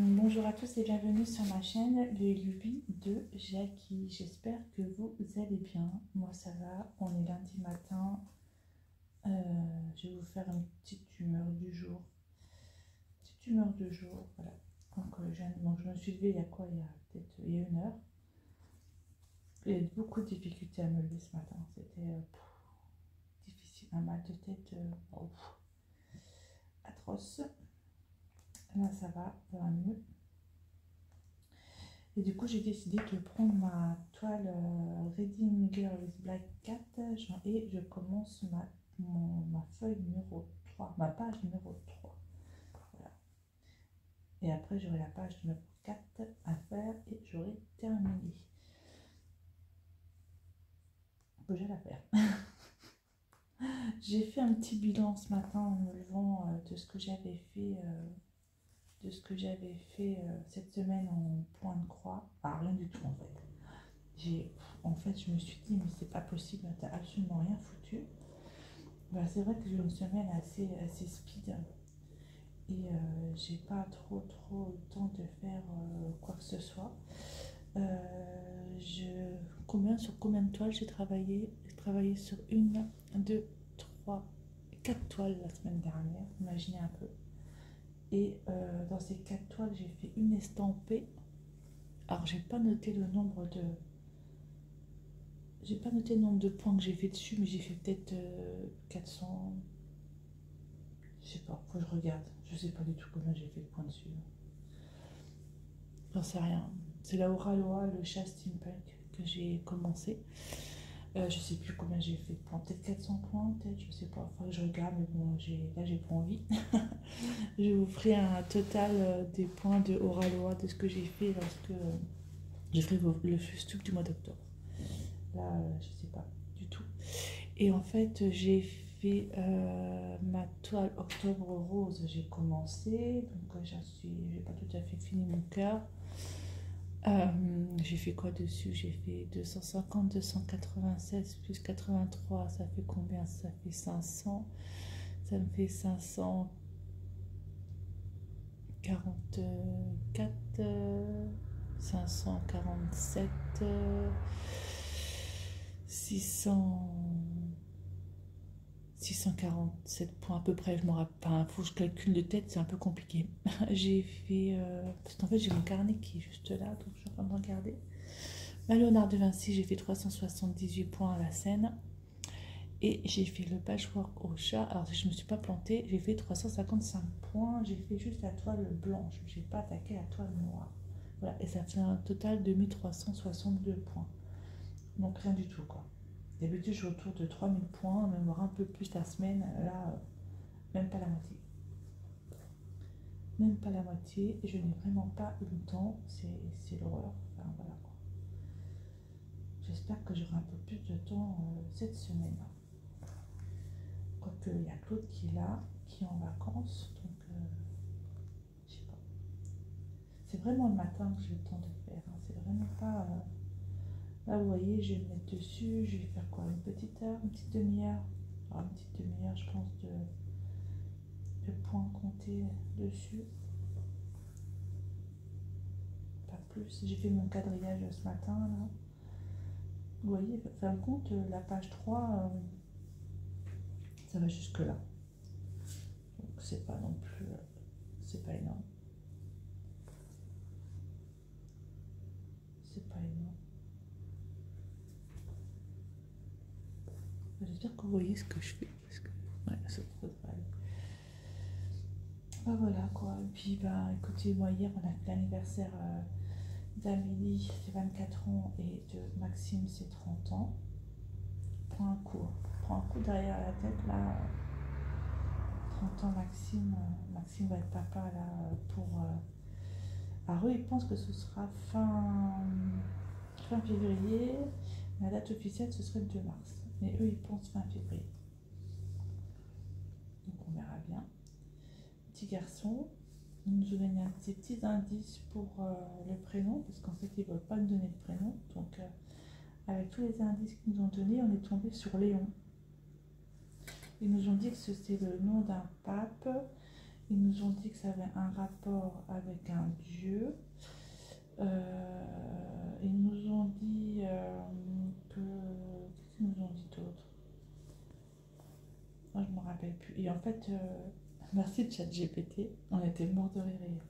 Bonjour à tous et bienvenue sur ma chaîne Les Lubies de Jackie. J'espère que vous allez bien. Moi ça va, on est lundi matin. Je vais vous faire une petite humeur du jour. Petite humeur de jour, voilà. Donc, je me suis levée il y a quoi? Il y a une heure. J'ai eu beaucoup de difficultés à me lever ce matin. C'était difficile, un mal de tête atroce. Là ça va mieux. Et du coup, j'ai décidé de prendre ma toile Reading Girl with Black Cat et je commence ma feuille numéro 3, ma page numéro 3. Voilà. Et après, j'aurai la page numéro 4 à faire et j'aurai terminé. J'ai à faire. J'ai fait un petit bilan ce matin en me levant de ce que j'avais fait. Cette semaine en point de croix. Ah, rien du tout en fait. En fait, je me suis dit, mais c'est pas possible, t'as absolument rien foutu. Bah, c'est vrai que j'ai une semaine assez speed et j'ai pas trop le temps de faire quoi que ce soit. Sur combien de toiles j'ai travaillé? J'ai travaillé sur 1, 2, 3, 4 toiles la semaine dernière, imaginez un peu. Et dans ces 4 toiles, j'ai fait une estampée. Alors, j'ai pas noté le nombre de points que j'ai fait dessus, mais j'ai fait peut-être 400. Je sais pas, faut que je regarde. Je sais pas du tout combien j'ai fait de points dessus. J'en sais rien. C'est la Auraloa, le chat steampunk que j'ai commencé. Je sais plus combien j'ai fait de points. Peut-être 400 points, peut-être, je sais pas. Enfin, je regarde, mais bon, là, j'ai pas envie. Je vous ferai un total des points de Auraloa, de ce que j'ai fait lorsque j'ai fait le Fustuc du mois d'octobre. Là, je sais pas du tout. Et en fait, j'ai fait ma toile octobre rose, j'ai commencé. Donc, j'ai pas tout à fait fini mon cœur. J'ai fait quoi dessus? J'ai fait 250, 296 plus 83, ça fait combien? Ça fait 500. Ça me fait 544, 547, 647 points à peu près. Je me rappelle pas, faut que je calcule de tête, c'est un peu compliqué. J'ai fait parce qu'en fait j'ai mon carnet qui est juste là, donc je suis en train de regarder. Ma Léonard de Vinci, j'ai fait 378 points à la scène. Et j'ai fait le patchwork au chat. Alors si je ne me suis pas plantée, j'ai fait 355 points. J'ai fait juste la toile blanche, j'ai pas attaqué la toile noire. Voilà, et ça fait un total de 1362 points. Donc rien du tout quoi. D'habitude je suis autour de 3000 points, même voir un peu plus la semaine. Là, même pas la moitié. Même pas la moitié. Et je n'ai vraiment pas eu le temps. C'est l'horreur. Enfin voilà quoi. J'espère que j'aurai un peu plus de temps cette semaine. Quoique il y a Claude qui est là, qui est en vacances. Donc je sais pas. C'est vraiment le matin que j'ai le temps de faire. Hein. C'est vraiment pas. Là, vous voyez, je vais me mettre dessus. Je vais faire quoi? Une petite heure, une petite demi-heure. Alors, une petite demi-heure, je pense, de points comptés dessus. Pas plus. J'ai fait mon quadrillage ce matin. Là. Vous voyez, fin de compte, la page 3, ça va jusque là. Donc, c'est pas non plus. C'est pas énorme. C'est pas énorme. J'espère que vous voyez ce que je fais. Parce que, ouais, ça devrait aller. Bah voilà quoi. Et puis, bah écoutez, moi hier, on a fait l'anniversaire d'Amélie, c'est 24 ans, et de Maxime, c'est 30 ans. Prends un coup derrière la tête là. 30 ans, Maxime va être papa là pour. Alors eux, ils pensent que ce sera fin février. La date officielle, ce serait le 2 mars. Mais eux, ils pensent fin février. Donc on verra bien. Petit garçon. Ils nous ont donné des petits indices pour le prénom, parce qu'en fait, ils ne veulent pas nous donner le prénom. Donc, avec tous les indices qu'ils nous ont donnés, on est tombé sur Léon. Ils nous ont dit que c'était le nom d'un pape Ils nous ont dit que ça avait un rapport avec un dieu. Ils nous ont dit que... Qu'est-ce qu'ils nous ont dit d'autre? Oh, je ne me rappelle plus. Et en fait, merci ChatGPT, on était morts de rire.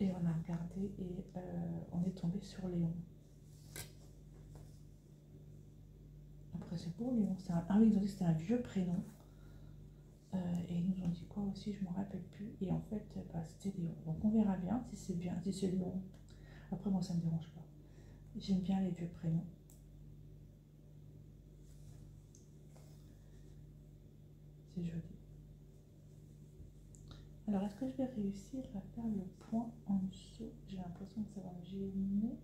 Et on a regardé et on est tombé sur Léon. Après, c'est beau, Léon. Ah oui, ils ont dit que c'était un vieux prénom. Et ils nous ont dit quoi aussi, je ne me rappelle plus. Et en fait, bah, c'était Léon. Donc on verra bien, si c'est Léon. Après, moi, ça ne me dérange pas. J'aime bien les vieux prénoms. C'est joli. Alors, est-ce que je vais réussir à faire le point en dessous? J'ai l'impression que ça va me gêner.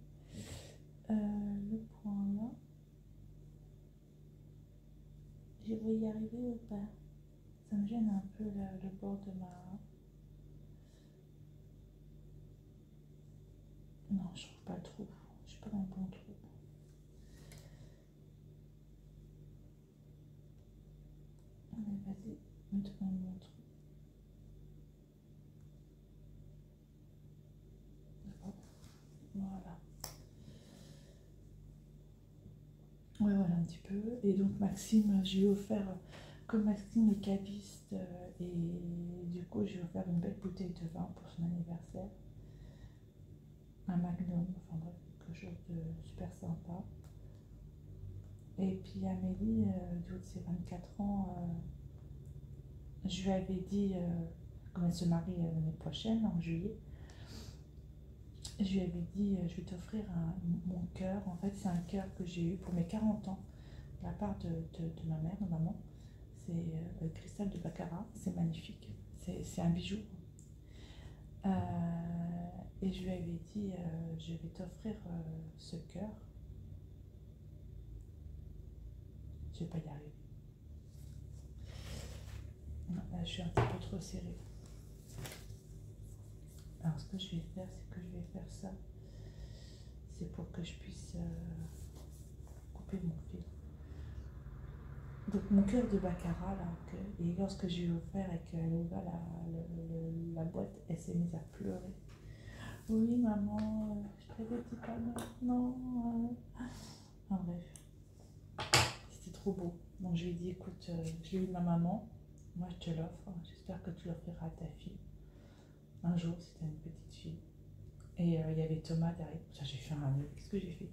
Le point là. Je vais y arriver ou pas? Ça me gêne un peu le bord de ma... Non, je trouve pas le trou. Je suis pas dans le bon trou. Allez, vas-y, mets-toi dans le bon trou. Voilà. Ouais, voilà un petit peu. Et donc Maxime, j'ai offert, comme Maxime est caviste, et du coup j'ai offert une belle bouteille de vin pour son anniversaire. Un magnum, enfin bref, quelque chose de super sympa. Et puis Amélie, du haut de ses 24 ans, je lui avais dit, comme elle se marie l'année prochaine, en juillet, je lui avais dit, je vais t'offrir mon cœur. En fait, c'est un cœur que j'ai eu pour mes 40 ans, de la part de ma mère, de maman. C'est cristal de Baccarat, c'est magnifique, c'est un bijou. Et je lui avais dit, je vais t'offrir ce cœur. Je vais pas y arriver. Non, là, je suis un petit peu trop serrée. Alors, ce que je vais faire, c'est que je vais faire ça. C'est pour que je puisse couper mon fil. Donc, mon cœur de Baccarat, là, et lorsque j'ai offert et qu'elle a ouvert la boîte, elle s'est mise à pleurer. Oui, maman, je t'avais dit pas non. Enfin, bref, c'était trop beau. Donc, je lui ai dit, écoute, je l'ai eu de ma maman, moi je te l'offre, j'espère que tu l'offriras à ta fille. Un jour, c'était une petite fille. Et il y avait Thomas derrière. Ça, j'ai fait un nœud. Qu'est-ce que j'ai fait?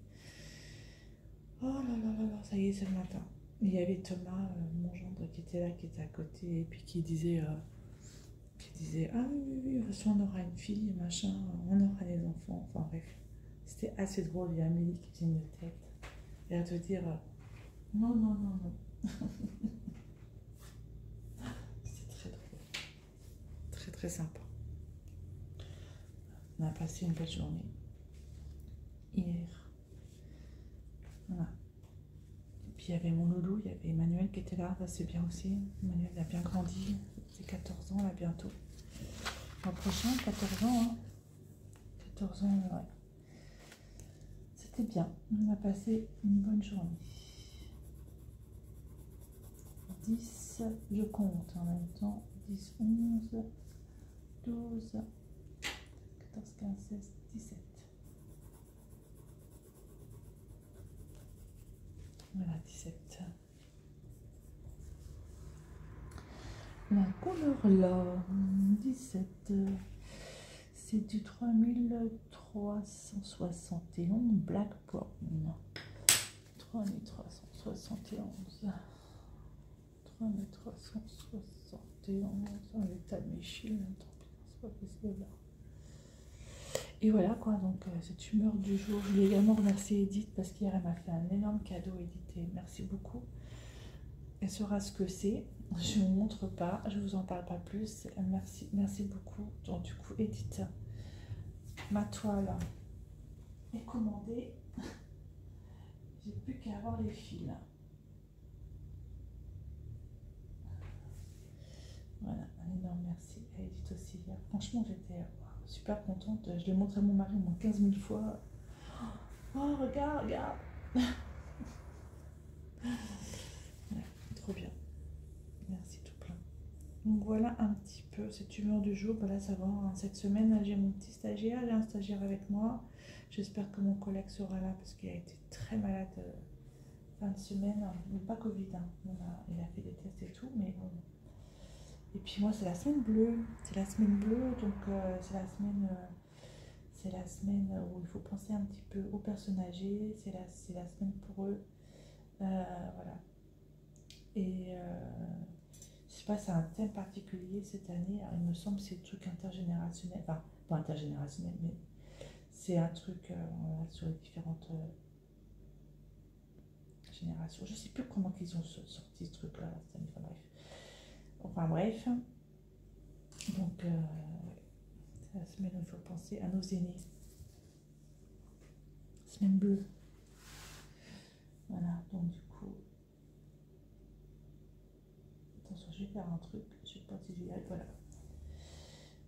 Oh là là là là, ça y est, c'est le matin. Et il y avait Thomas, mon gendre, qui était là, qui était à côté, et puis qui disait ah oui, oui, oui, de toute façon, on aura une fille, machin, on aura les enfants. Enfin bref, c'était assez drôle. Il y a Amélie qui faisait une tête. Et à te dire non, non, non, non. C'était très drôle. Très, très sympa. On a passé une belle journée. Hier. Voilà. Et puis il y avait mon loulou, il y avait Emmanuel qui était là, ça c'est bien aussi. Emmanuel a bien grandi, c'est 14 ans là bientôt. L'an prochain, 14 ans, hein. 14 ans, ouais. C'était bien, on a passé une bonne journée. 10, je compte en même temps, 10, 11, 12, 14, 15, 16, 17. Voilà, 17. La couleur là, 17, c'est du 3371 Black Brown. 3371. 3371. L'état de mes chines, tant pis, c'est pas possible là. Et voilà quoi, donc cette humeur du jour. Je voulais également remercier Edith parce qu'hier elle m'a fait un énorme cadeau, Edith, et merci beaucoup. Elle saura ce que c'est. Je ne vous montre pas, je ne vous en parle pas plus. Merci, merci beaucoup. Donc du coup, Edith, ma toile est commandée. J'ai plus qu'à avoir les fils. Voilà, un énorme merci à Edith aussi. Franchement, j'étais super contente. Je l'ai montré à mon mari au moins 15 000 fois. Oh, regarde, regarde. Ouais, trop bien. Merci tout plein. Donc voilà un petit peu cette humeur du jour. Bah là ça va, hein. Cette semaine j'ai mon petit stagiaire, j'ai un stagiaire avec moi. J'espère que mon collègue sera là parce qu'il a été très malade fin de semaine. Mais pas Covid, hein. Il a fait des tests et tout, mais bon. Et puis moi c'est la semaine bleue. C'est la semaine bleue, donc c'est la semaine où il faut penser un petit peu aux personnes âgées. C'est la semaine pour eux. Voilà. Et je sais pas, c'est un thème particulier cette année. Alors, il me semble que c'est le truc intergénérationnel. Enfin, pas intergénérationnel, mais c'est un truc sur les différentes générations. Je sais plus comment ils ont sorti ce truc-là cette année. Enfin bref. Donc, c'est la semaine où il faut penser à nos aînés. Semaine bleue. Voilà, donc du coup. Attention, je vais faire un truc. Je sais pas si j'y arrive. Voilà.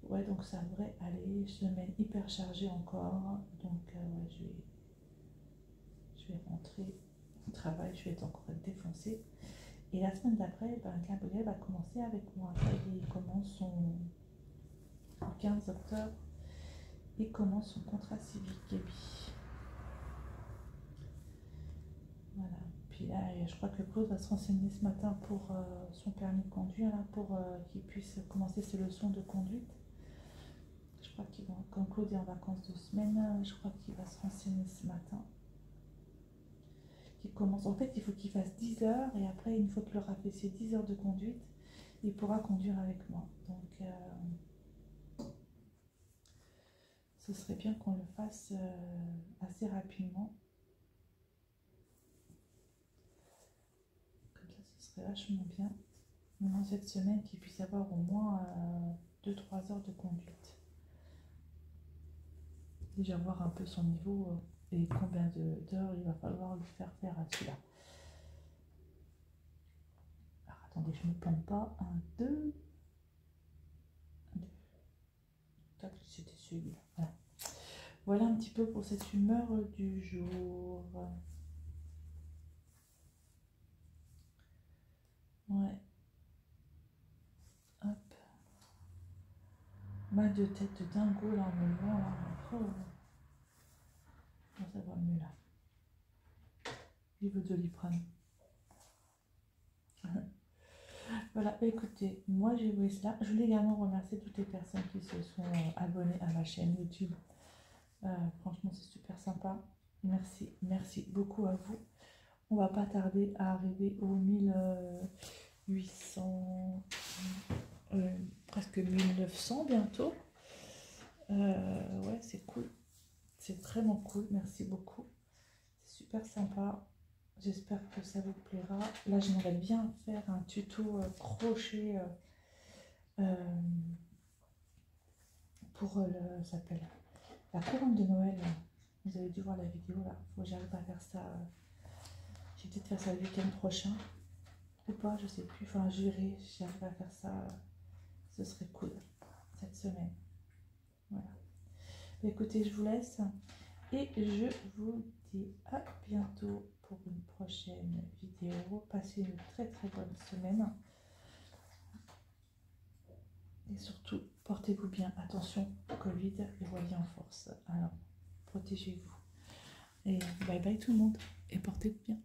Ouais, donc ça devrait aller. Semaine hyper chargée encore. Donc, ouais, je vais rentrer au travail. Je vais être encore défoncée. Et la semaine d'après, ben, Gabriel va commencer avec moi. Il commence le 15 octobre. Il commence son contrat civique, Gaby. Voilà. Puis là, je crois que Claude va se renseigner ce matin pour son permis de conduire, là, pour qu'il puisse commencer ses leçons de conduite. Je crois qu'il va, quand Claude est en vacances 2 semaines, je crois qu'il va se renseigner ce matin. Qu'il commence. En fait, il faut qu'il fasse 10 heures et après, une fois qu'il aura fait ses 10 heures de conduite, il pourra conduire avec moi. Donc, ce serait bien qu'on le fasse assez rapidement. Comme ça, ce serait vachement bien. Dans cette semaine, qu'il puisse avoir au moins 2-3 heures de conduite. Déjà voir un peu son niveau et combien d'heures il va falloir lui faire faire à celui-là. Alors attendez, je ne me plante pas. 1, 2. Tac, c'était celui-là. Voilà. Voilà un petit peu pour cette humeur du jour. Ouais. Hop. Mal de tête de dingo là en me levant là. Oh. Ça va mieux là. Il veut de Doliprane. Voilà, écoutez, moi j'ai vu cela. Je voulais également remercier toutes les personnes qui se sont abonnées à ma chaîne YouTube. Franchement, c'est super sympa. Merci, merci beaucoup à vous. On va pas tarder à arriver aux 1800, presque 1900 bientôt. Ouais, c'est cool. C'est vraiment cool. Merci beaucoup. C'est super sympa. J'espère que ça vous plaira. Là, j'aimerais bien faire un tuto crochet pour ça s'appelle la couronne de Noël. Vous avez dû voir la vidéo là. Faut que j'arrive à faire ça. Je vais peut-être faire ça le week-end prochain. Ou pas, je sais plus. Enfin, je verrai si j'arrive à faire ça. Ce serait cool cette semaine. Voilà. Écoutez, je vous laisse. Et je vous dis à bientôt pour une prochaine vidéo. Passez une très très bonne semaine. Et surtout, portez-vous bien. Attention, Covid, et voyez en force. Alors, protégez-vous. Et bye bye tout le monde. Et portez-vous bien.